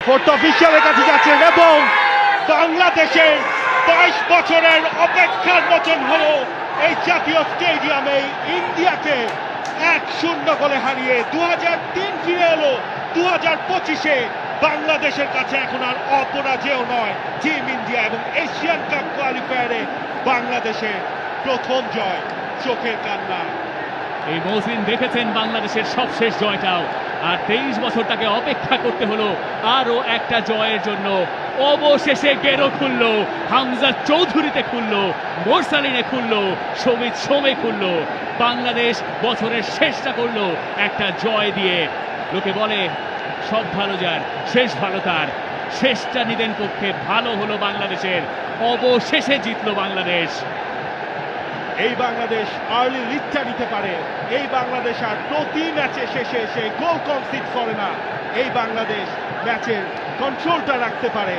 Fourth অফিসিয়ালের কাছে যাচ্ছেন এবং বাংলাদেশের 22 বছরের অপেক্ষার মতন হলো এই জাতীয় স্টেডিয়ামে ইন্ডিয়াকে 1-0 গোলে হারিয়ে 2003 ফিরে এলো 2025-এ। বাংলাদেশের কাছে এখন আর অপরাজেয় নয় টিম ইন্ডিয়া এবং এশিয়ান কাপ কোয়ালিফায়ারে বাংলাদেশের প্রথম জয় চোখের কান্না। এই মৌসুম দেখেছেন বাংলাদেশের সবশেষ জয়টাও, আর 23 বছর তাকে অপেক্ষা করতে হলো আরো একটা জয়ের জন্য। অবশেষে গেরো খুললো, হামজা চৌধুরীতে খুললো, মোরসালিনে খুললো, সমিত সোমে খুললো। বাংলাদেশ বছরের শেষটা করলো একটা জয় দিয়ে। লোকে বলে সব ভালো যার শেষ ভালো তার, শেষটা নিদেন পক্ষে ভালো হলো বাংলাদেশের। অবশেষে জিতলো বাংলাদেশ। এই বাংলাদেশ আর্লি লিডটা নিতে পারে। এই বাংলাদেশ আর প্রতি ম্যাচে শেষে এসে গোল কনসিড করে না। এই বাংলাদেশ ম্যাচের কন্ট্রোলটা রাখতে পারে।